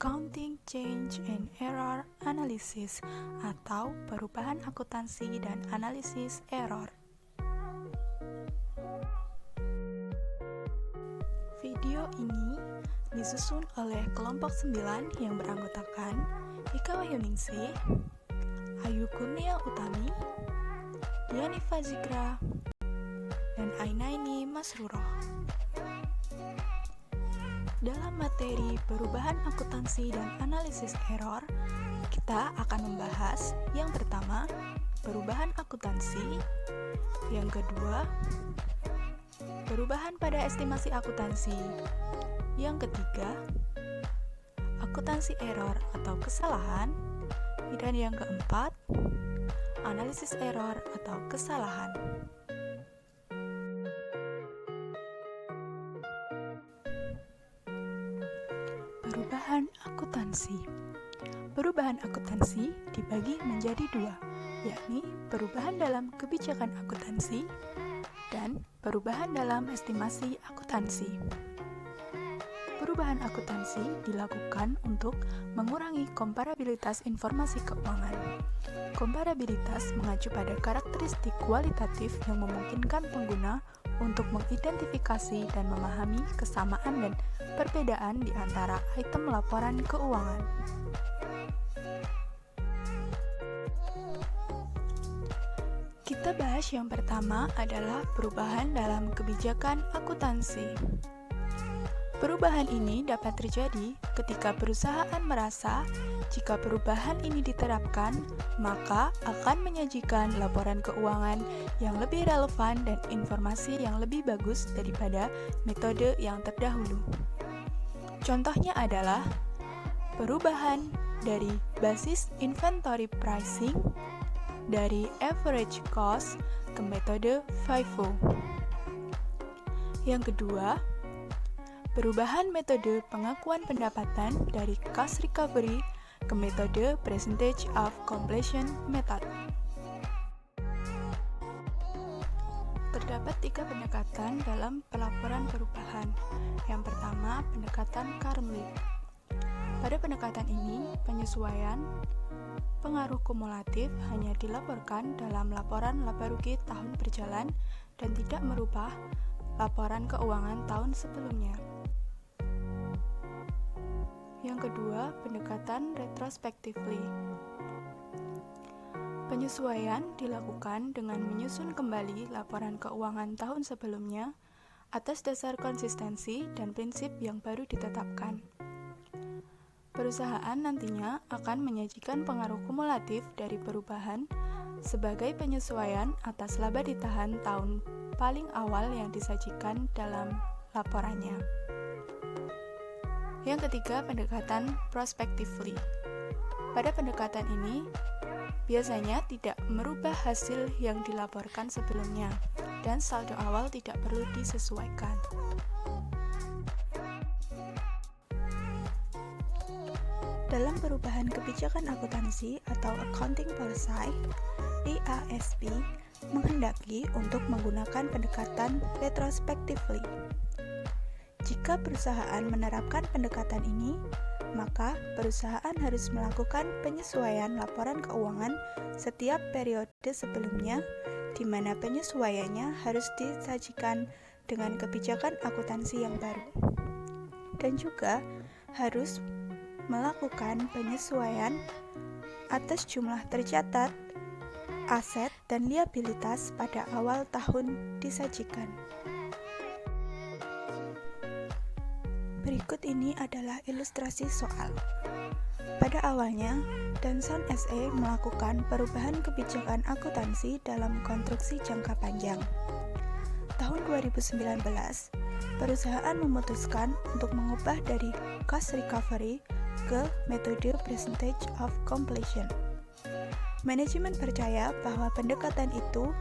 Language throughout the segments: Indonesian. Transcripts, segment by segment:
Accounting Change and Error Analysis atau perubahan akuntansi dan analisis error. Video ini disusun oleh kelompok 9 yang beranggotakan Ika Wahyuningsih, Ayu Kurnia Utami, Dianifa Zikra, dan Ainaini Masruroh. Dalam materi perubahan akuntansi dan analisis error, kita akan membahas yang pertama, perubahan akuntansi, yang kedua, perubahan pada estimasi akuntansi, yang ketiga, akuntansi error atau kesalahan, dan yang keempat, analisis error atau kesalahan. Perubahan akuntansi. Perubahan akuntansi dibagi menjadi dua, yakni perubahan dalam kebijakan akuntansi dan perubahan dalam estimasi akuntansi. Perubahan akuntansi dilakukan untuk mengurangi komparabilitas informasi keuangan. Komparabilitas mengacu pada karakteristik kualitatif yang memungkinkan pengguna untuk mengidentifikasi dan memahami kesamaan dan perbedaan di antara item laporan keuangan. Kita bahas yang pertama adalah perubahan dalam kebijakan akuntansi. Perubahan ini dapat terjadi ketika perusahaan merasa jika perubahan ini diterapkan, maka akan menyajikan laporan keuangan yang lebih relevan dan informasi yang lebih bagus daripada metode yang terdahulu. Contohnya adalah perubahan dari basis inventory pricing dari average cost ke metode FIFO. Yang kedua, perubahan metode pengakuan pendapatan dari cost recovery ke metode percentage of completion method. Terdapat 3 pendekatan dalam pelaporan perubahan. Yang pertama, pendekatan Karmli. Pada pendekatan ini, penyesuaian pengaruh kumulatif hanya dilaporkan dalam laporan laba rugi tahun berjalan dan tidak merubah laporan keuangan tahun sebelumnya. Yang kedua, pendekatan retrospectively. Penyesuaian dilakukan dengan menyusun kembali laporan keuangan tahun sebelumnya atas dasar konsistensi dan prinsip yang baru ditetapkan. Perusahaan nantinya akan menyajikan pengaruh kumulatif dari perubahan sebagai penyesuaian atas laba ditahan tahun paling awal yang disajikan dalam laporannya. Yang ketiga, pendekatan prospectively. Pada pendekatan ini, biasanya tidak merubah hasil yang dilaporkan sebelumnya, dan saldo awal tidak perlu disesuaikan. Dalam perubahan kebijakan akuntansi atau accounting policy, IASP menghendaki untuk menggunakan pendekatan retrospectively. Jika perusahaan menerapkan pendekatan ini, maka perusahaan harus melakukan penyesuaian laporan keuangan setiap periode sebelumnya, di mana penyesuaiannya harus disajikan dengan kebijakan akuntansi yang baru. Dan juga harus melakukan penyesuaian atas jumlah tercatat, aset, dan liabilitas pada awal tahun disajikan. Berikut ini adalah ilustrasi soal. Pada awalnya, Danson SE melakukan perubahan kebijakan akuntansi dalam konstruksi jangka panjang. Tahun 2019, perusahaan memutuskan untuk mengubah dari cost recovery ke metode percentage of completion. Manajemen percaya bahwa pendekatan itu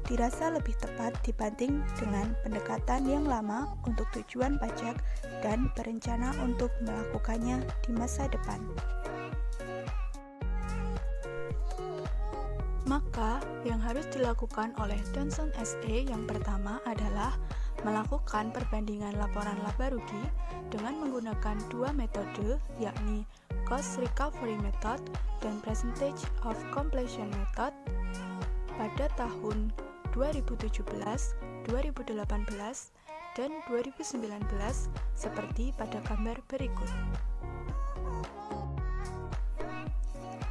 dirasa lebih tepat dibanding dengan pendekatan yang lama untuk tujuan pajak dan berencana untuk melakukannya di masa depan. Maka, yang harus dilakukan oleh Danson SE yang pertama adalah melakukan perbandingan laporan laba rugi dengan menggunakan dua metode, yakni Cost Recovery Method dan Percentage of Completion Method pada tahun 2017, 2018, dan 2019 seperti pada gambar berikut.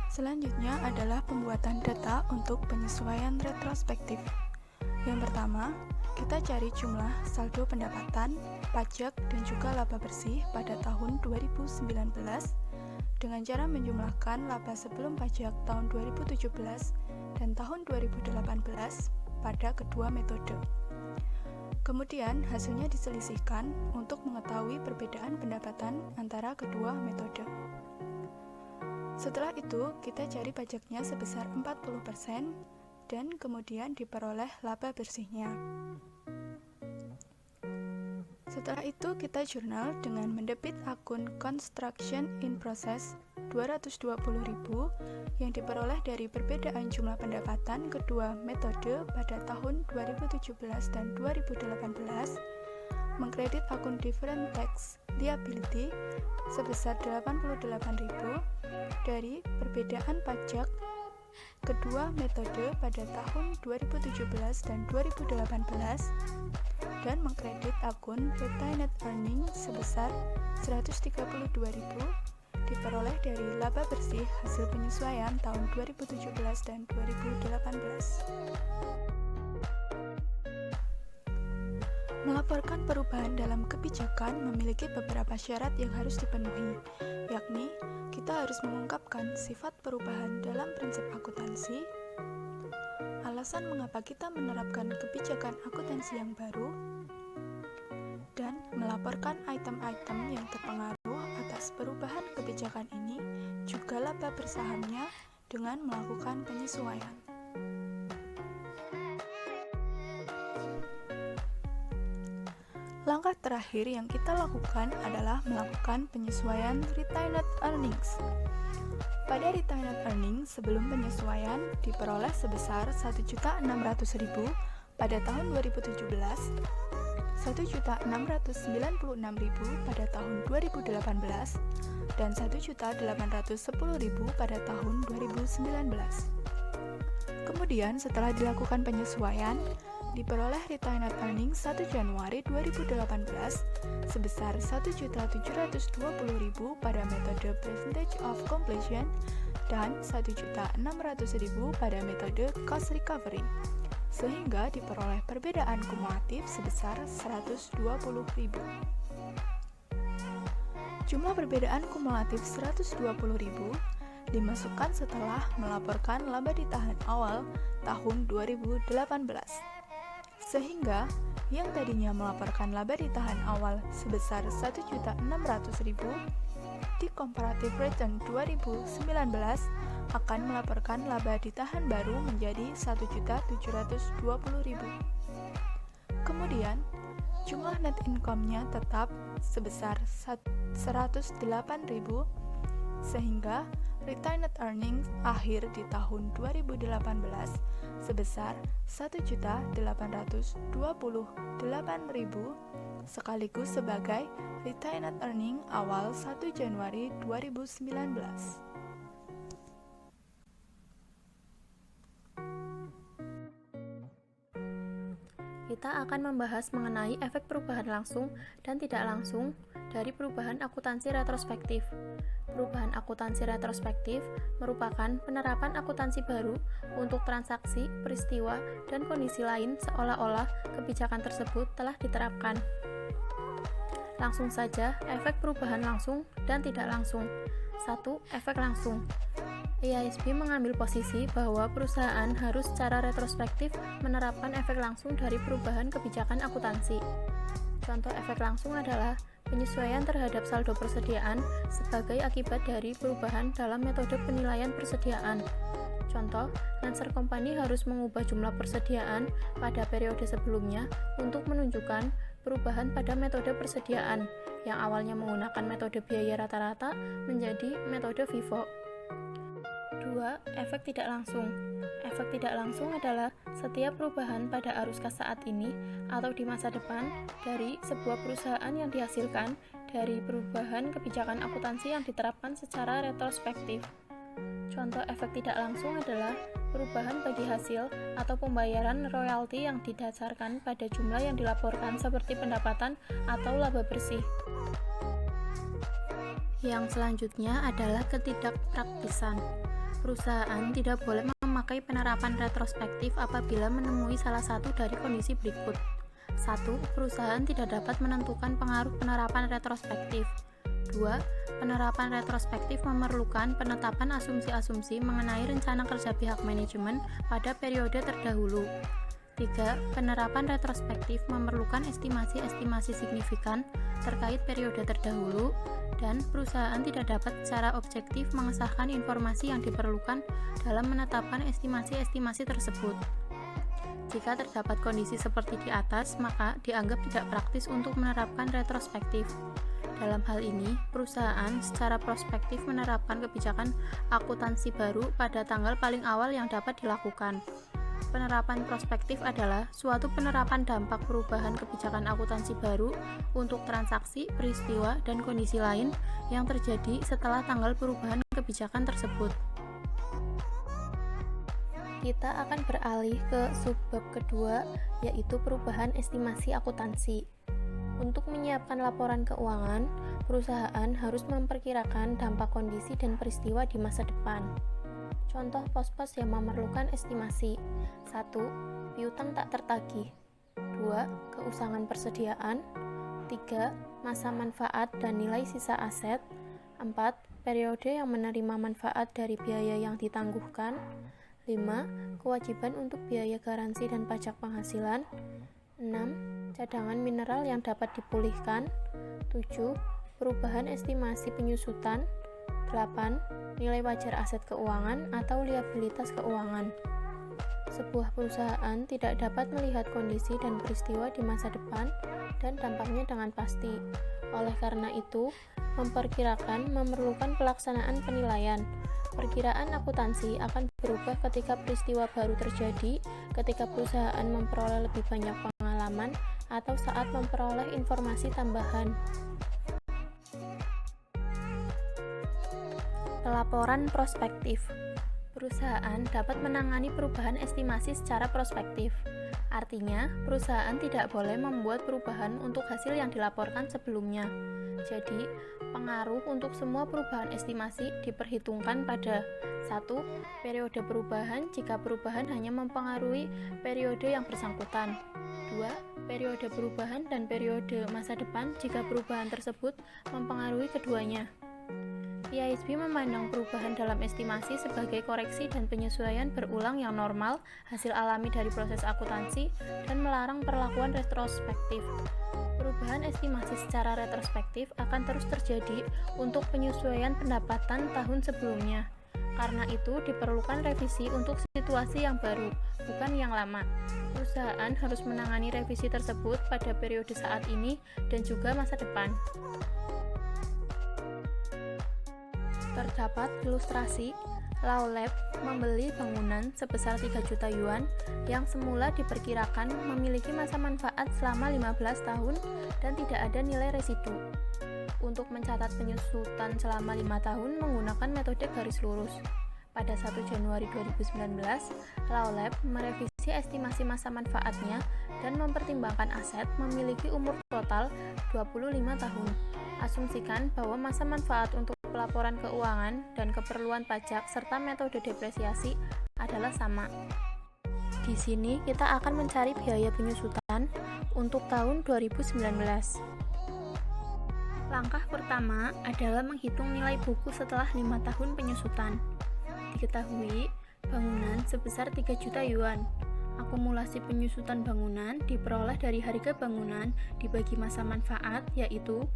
Selanjutnya adalah pembuatan data untuk penyesuaian retrospektif. Yang pertama, kita cari jumlah saldo pendapatan, pajak, dan juga laba bersih pada tahun 2019 dengan cara menjumlahkan laba sebelum pajak tahun 2017 dan tahun 2018 pada kedua metode. Kemudian hasilnya diselisihkan untuk mengetahui perbedaan pendapatan antara kedua metode. Setelah itu, kita cari pajaknya sebesar 40% dan kemudian diperoleh laba bersihnya. Setelah itu, kita jurnal dengan mendebit akun construction in process 220.000 yang diperoleh dari perbedaan jumlah pendapatan kedua metode pada tahun 2017 dan 2018, mengkredit akun different tax liability sebesar 88.000 dari perbedaan pajak kedua metode pada tahun 2017 dan 2018 dan mengkredit akun retained earning sebesar 132.000 diperoleh dari laba bersih hasil penyesuaian tahun 2017 dan 2018. Melaporkan perubahan dalam kebijakan memiliki beberapa syarat yang harus dipenuhi, yakni kita harus mengungkapkan sifat perubahan dalam prinsip akuntansi, alasan mengapa kita menerapkan kebijakan akuntansi yang baru, dan melaporkan item-item yang terpengaruh atas perubahan kebijakan ini, juga laba bersahamnya dengan melakukan penyesuaian. Langkah terakhir yang kita lakukan adalah melakukan penyesuaian retained earnings. Pada retained earnings sebelum penyesuaian diperoleh sebesar 1.600.000 pada tahun 2017, 1.696.000 pada tahun 2018, dan 1.810.000 pada tahun 2019. Kemudian setelah dilakukan penyesuaian, diperoleh retained earnings 1 Januari 2018 sebesar 1.720.000 pada metode percentage of completion dan 1.600.000 pada metode cost recovery, sehingga diperoleh perbedaan kumulatif sebesar 120.000. Jumlah perbedaan kumulatif 120.000 dimasukkan setelah melaporkan laba ditahan awal tahun 2018. Sehingga yang tadinya melaporkan laba ditahan awal sebesar 1.600.000 di comparative return 2019 akan melaporkan laba ditahan baru menjadi 1.720.000. Kemudian, jumlah net income-nya tetap sebesar 108.000 sehingga retained earnings akhir di tahun 2018 sebesar 1.828.000 sekaligus sebagai retained earning awal 1 Januari 2019. Kita akan membahas mengenai efek perubahan langsung dan tidak langsung dari perubahan akuntansi retrospektif. Perubahan akuntansi retrospektif merupakan penerapan akuntansi baru untuk transaksi, peristiwa, dan kondisi lain seolah-olah kebijakan tersebut telah diterapkan. Langsung saja, efek perubahan langsung dan tidak langsung. 1. Efek langsung. IASB mengambil posisi bahwa perusahaan harus secara retrospektif menerapkan efek langsung dari perubahan kebijakan akuntansi. Contoh efek langsung adalah penyesuaian terhadap saldo persediaan sebagai akibat dari perubahan dalam metode penilaian persediaan. Contoh, Lancer Company harus mengubah jumlah persediaan pada periode sebelumnya untuk menunjukkan perubahan pada metode persediaan yang awalnya menggunakan metode biaya rata-rata menjadi metode FIFO. 2. Efek tidak langsung. Efek tidak langsung adalah setiap perubahan pada arus kas saat ini atau di masa depan dari sebuah perusahaan yang dihasilkan dari perubahan kebijakan akuntansi yang diterapkan secara retrospektif. Contoh efek tidak langsung adalah perubahan bagi hasil atau pembayaran royalti yang didasarkan pada jumlah yang dilaporkan seperti pendapatan atau laba bersih. Yang selanjutnya adalah ketidakpraktisan. Perusahaan tidak boleh memakai penerapan retrospektif apabila menemui salah satu dari kondisi berikut. 1. Perusahaan tidak dapat menentukan pengaruh penerapan retrospektif. 2. Penerapan retrospektif memerlukan penetapan asumsi-asumsi mengenai rencana kerja pihak manajemen pada periode terdahulu. 3. Penerapan retrospektif memerlukan estimasi-estimasi signifikan terkait periode terdahulu, dan perusahaan tidak dapat secara objektif mengesahkan informasi yang diperlukan dalam menetapkan estimasi-estimasi tersebut. Jika terdapat kondisi seperti di atas, maka dianggap tidak praktis untuk menerapkan retrospektif. Dalam hal ini, perusahaan secara prospektif menerapkan kebijakan akuntansi baru pada tanggal paling awal yang dapat dilakukan. Penerapan prospektif adalah suatu penerapan dampak perubahan kebijakan akuntansi baru untuk transaksi, peristiwa, dan kondisi lain yang terjadi setelah tanggal perubahan kebijakan tersebut. Kita akan beralih ke subbab kedua, yaitu perubahan estimasi akuntansi. Untuk menyiapkan laporan keuangan, perusahaan harus memperkirakan dampak kondisi dan peristiwa di masa depan. Contoh pos-pos yang memerlukan estimasi. 1. Piutang tak tertagih. 2. Keusangan persediaan. 3. Masa manfaat dan nilai sisa aset. 4. Periode yang menerima manfaat dari biaya yang ditangguhkan. 5. Kewajiban untuk biaya garansi dan pajak penghasilan. 6. Cadangan mineral yang dapat dipulihkan. 7. Perubahan estimasi penyusutan. 8. Nilai wajar aset keuangan atau liabilitas keuangan. Sebuah perusahaan tidak dapat melihat kondisi dan peristiwa di masa depan dan dampaknya dengan pasti. Oleh karena itu, memperkirakan memerlukan pelaksanaan penilaian. Perkiraan akuntansi akan berubah ketika peristiwa baru terjadi, ketika perusahaan memperoleh lebih banyak pengalaman, atau saat memperoleh informasi tambahan. Pelaporan prospektif. Perusahaan dapat menangani perubahan estimasi secara prospektif. Artinya, perusahaan tidak boleh membuat perubahan untuk hasil yang dilaporkan sebelumnya. Jadi, pengaruh untuk semua perubahan estimasi diperhitungkan pada 1. Periode perubahan jika perubahan hanya mempengaruhi periode yang bersangkutan. 2. Periode perubahan dan periode masa depan jika perubahan tersebut mempengaruhi keduanya. IASB memandang perubahan dalam estimasi sebagai koreksi dan penyesuaian berulang yang normal, hasil alami dari proses akuntansi, dan melarang perlakuan retrospektif. Perubahan estimasi secara retrospektif akan terus terjadi untuk penyesuaian pendapatan tahun sebelumnya. Karena itu, diperlukan revisi untuk situasi yang baru, bukan yang lama. Perusahaan harus menangani revisi tersebut pada periode saat ini dan juga masa depan. Terdapat ilustrasi, Lau Lab membeli bangunan sebesar 3 juta yuan yang semula diperkirakan memiliki masa manfaat selama 15 tahun dan tidak ada nilai residu. Untuk mencatat penyusutan selama 5 tahun menggunakan metode garis lurus. Pada 1 Januari 2019, Lau Lab merevisi estimasi masa manfaatnya dan mempertimbangkan aset memiliki umur total 25 tahun. Asumsikan bahwa masa manfaat untuk pelaporan keuangan dan keperluan pajak serta metode depresiasi adalah sama. Di sini kita akan mencari biaya penyusutan untuk tahun 2019. Langkah pertama adalah menghitung nilai buku setelah 5 tahun penyusutan. Diketahui, bangunan sebesar 3 juta yuan. Akumulasi penyusutan bangunan diperoleh dari harga bangunan dibagi masa manfaat, yaitu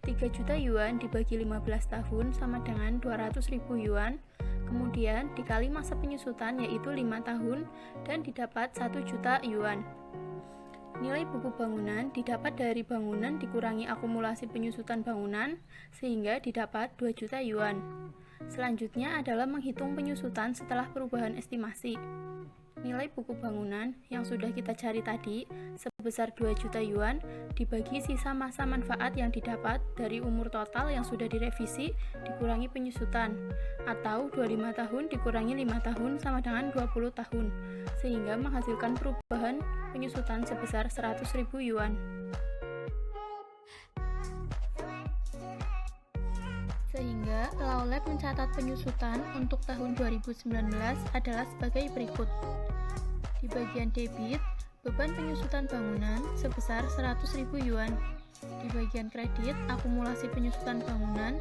3 juta yuan dibagi 15 tahun sama dengan 200.000 yuan, kemudian dikali masa penyusutan yaitu 5 tahun dan didapat 1 juta yuan. Nilai buku bangunan didapat dari bangunan dikurangi akumulasi penyusutan bangunan sehingga didapat 2 juta yuan. Selanjutnya adalah menghitung penyusutan setelah perubahan estimasi. Nilai buku bangunan yang sudah kita cari tadi sebesar 2 juta yuan dibagi sisa masa manfaat yang didapat dari umur total yang sudah direvisi dikurangi penyusutan, atau 25 tahun dikurangi 5 tahun sama dengan 20 tahun, sehingga menghasilkan perubahan penyusutan sebesar 100.000 yuan. Sehingga Lao Lab mencatat penyusutan untuk tahun 2019 adalah sebagai berikut. Di bagian debit, beban penyusutan bangunan sebesar 100.000 yuan. Di bagian kredit, akumulasi penyusutan bangunan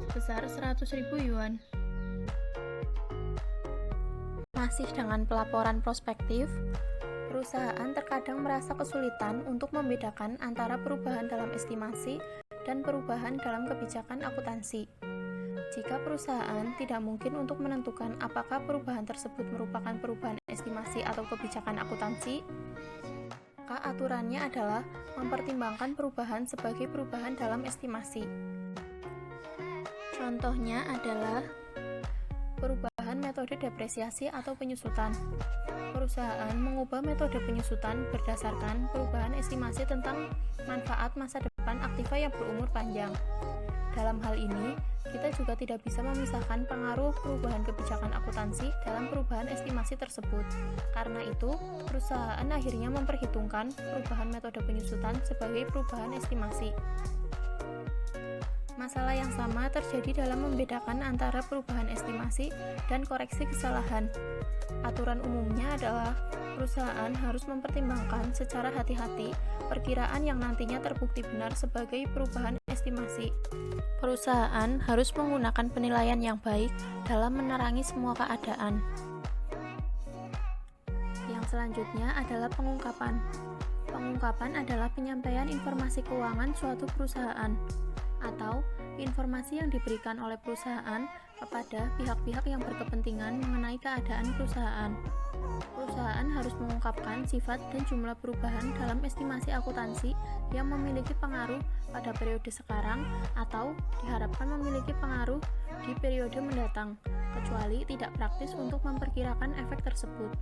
sebesar 100.000 yuan. Masih dengan pelaporan prospektif, perusahaan terkadang merasa kesulitan untuk membedakan antara perubahan dalam estimasi dan perubahan dalam kebijakan akuntansi. Jika perusahaan tidak mungkin untuk menentukan apakah perubahan tersebut merupakan perubahan estimasi atau kebijakan akuntansi, maka aturannya adalah mempertimbangkan perubahan sebagai perubahan dalam estimasi. Contohnya adalah perubahan metode depresiasi atau penyusutan. Perusahaan mengubah metode penyusutan berdasarkan perubahan estimasi tentang manfaat masa depan aktiva yang berumur panjang. Dalam hal ini, kita juga tidak bisa memisahkan pengaruh perubahan kebijakan akuntansi dalam perubahan estimasi tersebut. Karena itu, perusahaan akhirnya memperhitungkan perubahan metode penyusutan sebagai perubahan estimasi. Masalah yang sama terjadi dalam membedakan antara perubahan estimasi dan koreksi kesalahan. Aturan umumnya adalah perusahaan harus mempertimbangkan secara hati-hati perkiraan yang nantinya terbukti benar sebagai perubahan estimasi. Perusahaan harus menggunakan penilaian yang baik dalam menerangi semua keadaan. Yang selanjutnya adalah pengungkapan. Pengungkapan adalah penyampaian informasi keuangan suatu perusahaan atau informasi yang diberikan oleh perusahaan kepada pihak-pihak yang berkepentingan mengenai keadaan perusahaan. Perusahaan harus mengungkapkan sifat dan jumlah perubahan dalam estimasi akuntansi yang memiliki pengaruh pada periode sekarang atau diharapkan memiliki pengaruh di periode mendatang, kecuali tidak praktis untuk memperkirakan efek tersebut.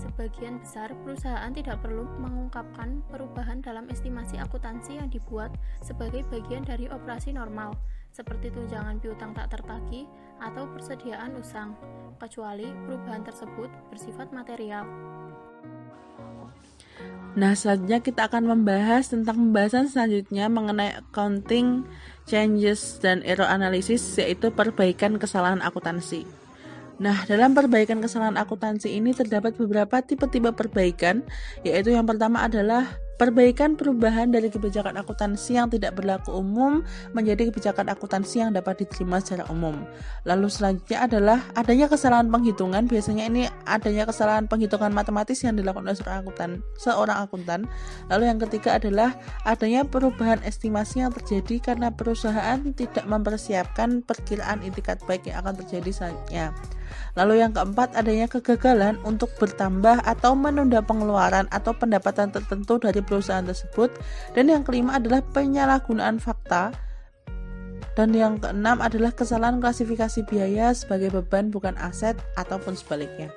Sebagian besar perusahaan tidak perlu mengungkapkan perubahan dalam estimasi akuntansi yang dibuat sebagai bagian dari operasi normal, seperti tunjangan piutang tak tertagih atau persediaan usang, kecuali perubahan tersebut bersifat material. Nah, selanjutnya kita akan membahas tentang pembahasan selanjutnya mengenai accounting changes dan error analysis, yaitu perbaikan kesalahan akuntansi. Nah, dalam perbaikan kesalahan akuntansi ini terdapat beberapa tipe-tipe perbaikan, yaitu yang pertama adalah perbaikan perubahan dari kebijakan akuntansi yang tidak berlaku umum menjadi kebijakan akuntansi yang dapat diterima secara umum. Lalu selanjutnya adalah adanya kesalahan penghitungan. Biasanya ini adanya kesalahan penghitungan matematis yang dilakukan oleh seorang akuntan. Lalu yang ketiga adalah adanya perubahan estimasi yang terjadi karena perusahaan tidak mempersiapkan perkiraan itikat baik yang akan terjadi selanjutnya. Lalu yang keempat, adanya kegagalan untuk bertambah atau menunda pengeluaran atau pendapatan tertentu dari perusahaan tersebut. Dan yang kelima adalah penyalahgunaan fakta. Dan yang keenam adalah kesalahan klasifikasi biaya sebagai beban bukan aset ataupun sebaliknya.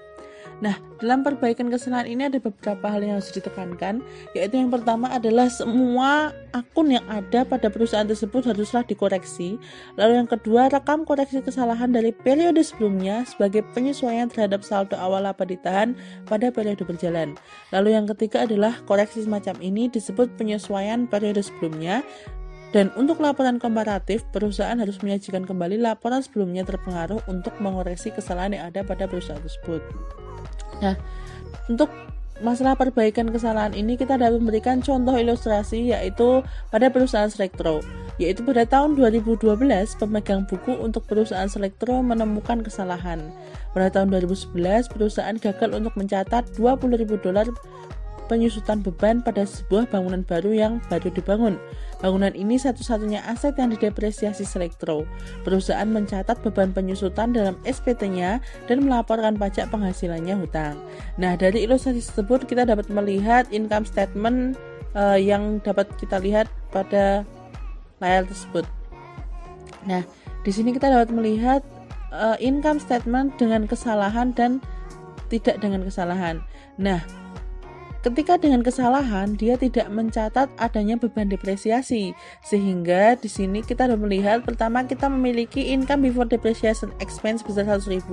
Nah, dalam perbaikan kesalahan ini ada beberapa hal yang harus ditekankan, yaitu yang pertama adalah semua akun yang ada pada perusahaan tersebut haruslah dikoreksi. Lalu yang kedua, rekam koreksi kesalahan dari periode sebelumnya sebagai penyesuaian terhadap saldo awal laba ditahan pada periode berjalan. Lalu yang ketiga adalah koreksi semacam ini disebut penyesuaian periode sebelumnya. Dan untuk laporan komparatif, perusahaan harus menyajikan kembali laporan sebelumnya terpengaruh untuk mengoreksi kesalahan yang ada pada perusahaan tersebut. Nah, untuk masalah perbaikan kesalahan ini kita dapat memberikan contoh ilustrasi, yaitu pada perusahaan Selektro. Yaitu pada tahun 2012, pemegang buku untuk perusahaan Selektro menemukan kesalahan. Pada tahun 2011, perusahaan gagal untuk mencatat $20.000 penyusutan beban pada sebuah bangunan baru yang baru dibangun. Bangunan ini satu-satunya aset yang didepresiasi Selektro. Perusahaan mencatat beban penyusutan dalam SPT-nya dan melaporkan pajak penghasilannya hutang. Nah, dari ilustrasi tersebut kita dapat melihat income statement yang dapat kita lihat pada layar tersebut. Nah, Di sini kita dapat melihat income statement dengan kesalahan dan tidak dengan kesalahan. Nah, ketika dengan kesalahan, dia tidak mencatat adanya beban depresiasi. Sehingga di sini kita dapat melihat pertama kita memiliki income before depreciation expense sebesar 100.000.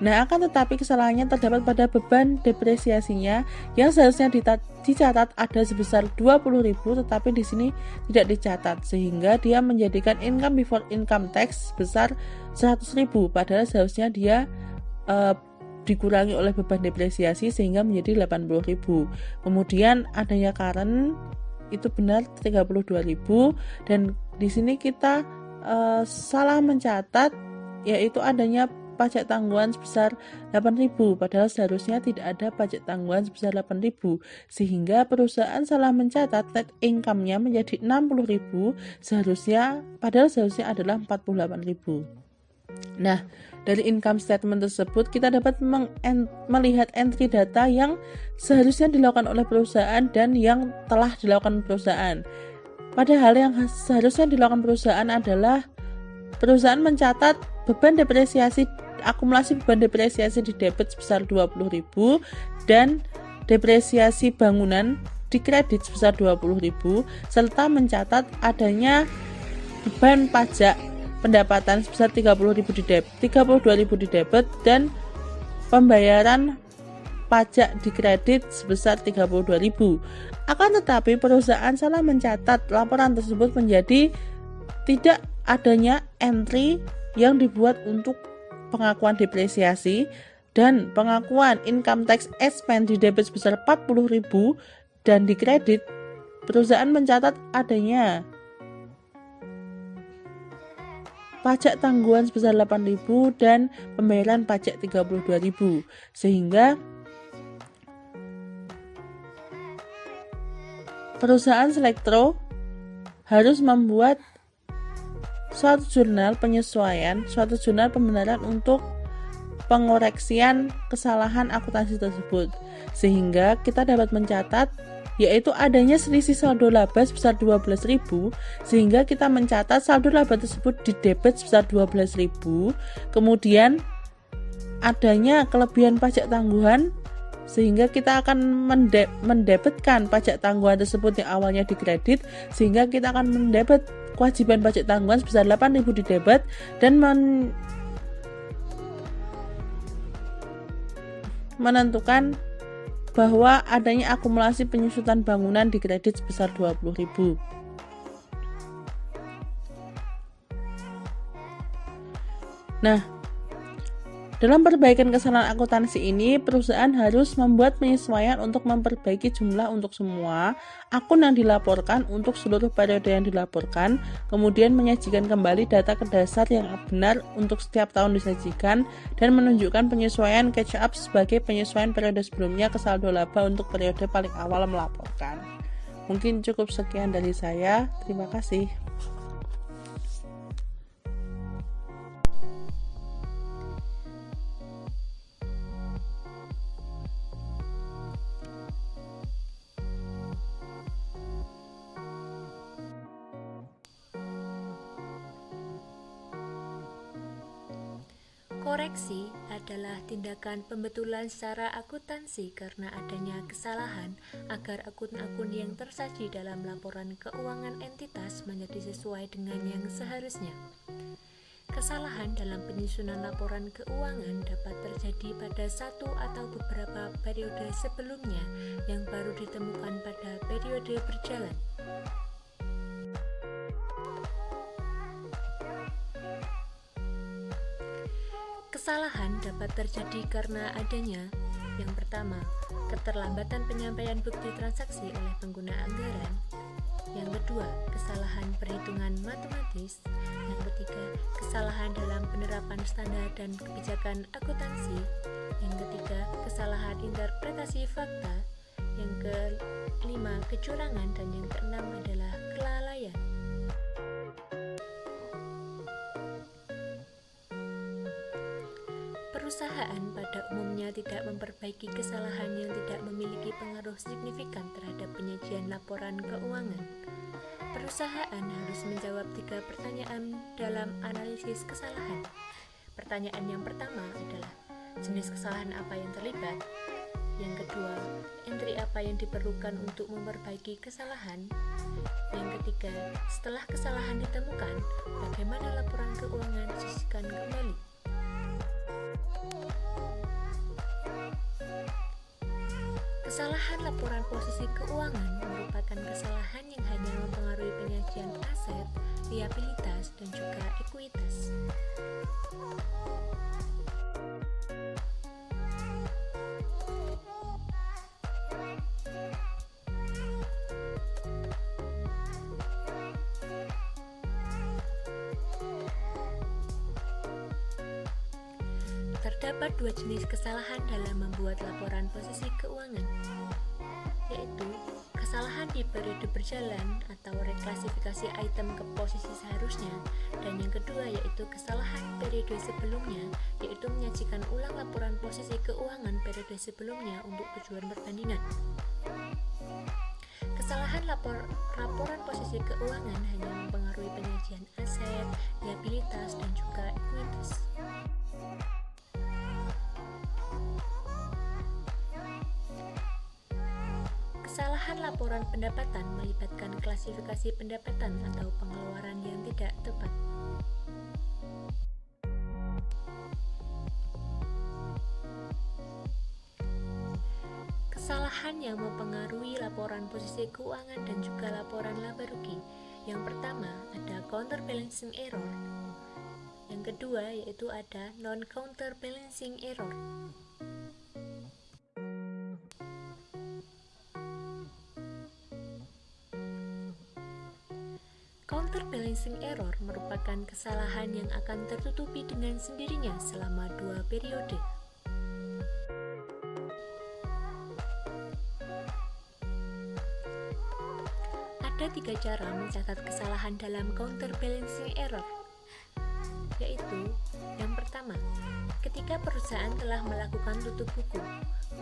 Nah, akan tetapi kesalahannya terdapat pada beban depresiasinya yang seharusnya dicatat ada sebesar 20.000, tetapi di sini tidak dicatat, sehingga dia menjadikan income before income tax sebesar 100.000, padahal seharusnya dia dikurangi oleh beban depresiasi sehingga menjadi 80.000. Kemudian adanya current itu benar 32.000, dan di sini kita salah mencatat, yaitu adanya pajak tanggungan sebesar 8.000, padahal seharusnya tidak ada pajak tanggungan sebesar 8.000, sehingga perusahaan salah mencatat net income-nya menjadi 60.000, padahal seharusnya adalah 48.000. Nah, dari income statement tersebut kita dapat melihat entry data yang seharusnya dilakukan oleh perusahaan dan yang telah dilakukan perusahaan. Padahal yang seharusnya dilakukan perusahaan adalah perusahaan mencatat beban depresiasi, akumulasi beban depresiasi di debit sebesar 20.000 dan depresiasi bangunan di kredit sebesar 20.000, serta mencatat adanya beban pajak pendapatan sebesar 32.000 di debit dan pembayaran pajak di kredit sebesar 32.000. Akan tetapi perusahaan salah mencatat laporan tersebut menjadi tidak adanya entry yang dibuat untuk pengakuan depresiasi dan pengakuan income tax expense di debit sebesar 40.000, dan di kredit perusahaan mencatat adanya pajak tanggungan sebesar 8.000 dan pembayaran pajak 32.000, sehingga perusahaan Selektro harus membuat suatu jurnal penyesuaian, suatu jurnal pembenaran untuk pengoreksian kesalahan akuntansi tersebut, sehingga kita dapat mencatat yaitu adanya selisih saldo laba sebesar 12.000, sehingga kita mencatat saldo laba tersebut di debit sebesar 12.000. Kemudian adanya kelebihan pajak tanggungan, sehingga kita akan mendebitkan pajak tanggungan tersebut yang awalnya di kredit, sehingga kita akan mendebit kewajiban pajak tanggungan sebesar 8.000 di debit dan menentukan bahwa adanya akumulasi penyusutan bangunan di kredit sebesar 20.000. Nah, dalam perbaikan kesalahan akuntansi ini, perusahaan harus membuat penyesuaian untuk memperbaiki jumlah untuk semua akun yang dilaporkan untuk seluruh periode yang dilaporkan, kemudian menyajikan kembali data ke dasar yang benar untuk setiap tahun disajikan, dan menunjukkan penyesuaian catch up sebagai penyesuaian periode sebelumnya ke saldo laba untuk periode paling awal melaporkan. Mungkin cukup sekian dari saya. Terima kasih. Koreksi adalah tindakan pembetulan secara akuntansi karena adanya kesalahan agar akun-akun yang tersaji dalam laporan keuangan entitas menjadi sesuai dengan yang seharusnya. Kesalahan dalam penyusunan laporan keuangan dapat terjadi pada satu atau beberapa periode sebelumnya yang baru ditemukan pada periode berjalan. Kesalahan dapat terjadi karena adanya, yang pertama, keterlambatan penyampaian bukti transaksi oleh pengguna anggaran. Yang kedua, kesalahan perhitungan matematis. Yang ketiga, kesalahan dalam penerapan standar dan kebijakan akuntansi. Yang ketiga, kesalahan interpretasi fakta. Yang kelima, kecurangan, dan yang keenam adalah kelalaian. Perusahaan pada umumnya tidak memperbaiki kesalahan yang tidak memiliki pengaruh signifikan terhadap penyajian laporan keuangan. Perusahaan harus menjawab 3 pertanyaan dalam analisis kesalahan. Pertanyaan yang pertama adalah jenis kesalahan apa yang terlibat. Yang kedua, entry apa yang diperlukan untuk memperbaiki kesalahan. Yang ketiga, setelah kesalahan ditemukan, bagaimana laporan keuangan disisihkan kembali. Kesalahan laporan posisi keuangan merupakan kesalahan yang hanya mempengaruhi penyajian aset, liabilitas, dan juga ekuitas. Terdapat 2 jenis kesalahan dalam membuat laporan posisi keuangan, yaitu kesalahan di periode berjalan atau reklasifikasi item ke posisi seharusnya, dan yang kedua yaitu kesalahan periode sebelumnya, yaitu menyajikan ulang laporan posisi keuangan periode sebelumnya untuk tujuan perbandingan. Kesalahan laporan posisi keuangan hanya mempengaruhi penyajian aset, liabilitas, dan juga ekuitas. Kesalahan laporan pendapatan melibatkan klasifikasi pendapatan atau pengeluaran yang tidak tepat. Kesalahan yang mempengaruhi laporan posisi keuangan dan juga laporan laba rugi. Yang pertama ada counterbalancing error. Yang kedua yaitu ada non-counterbalancing error. Counterbalancing error merupakan kesalahan yang akan tertutupi dengan sendirinya selama 2 periode. Ada 3 cara mencatat kesalahan dalam counterbalancing error, yaitu yang pertama, ketika perusahaan telah melakukan tutup buku,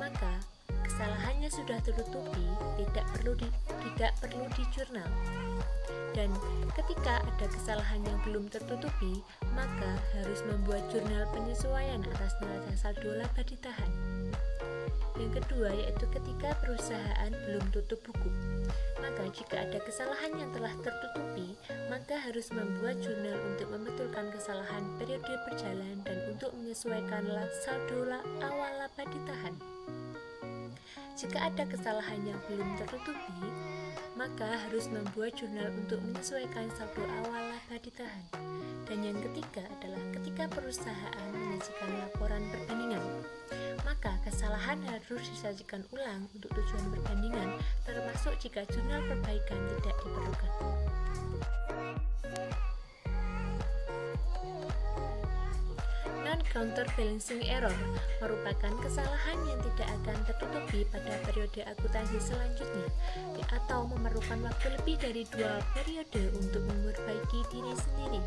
maka kesalahannya sudah tertutupi, tidak perlu di jurnal. Dan ketika ada kesalahan yang belum tertutupi, maka harus membuat jurnal penyesuaian atas neraca saldo laba ditahan. Yang kedua yaitu ketika perusahaan belum tutup buku, maka jika ada kesalahan yang telah tertutupi, maka harus membuat jurnal untuk membetulkan kesalahan periode berjalan dan untuk menyesuaikan saldo awal laba ditahan. Jika ada kesalahan yang belum tertutupi, maka harus membuat jurnal untuk menyesuaikan saldo awal laba ditahan. Dan yang ketiga adalah ketika perusahaan menyajikan laporan perbandingan, maka kesalahan harus disajikan ulang untuk tujuan perbandingan, termasuk jika jurnal perbaikan tidak diperlukan. Non-counterbalancing error merupakan kesalahan yang tidak akan tertutupi pada periode akuntansi selanjutnya, atau memerlukan waktu lebih dari 2 periode untuk memperbaiki diri sendiri.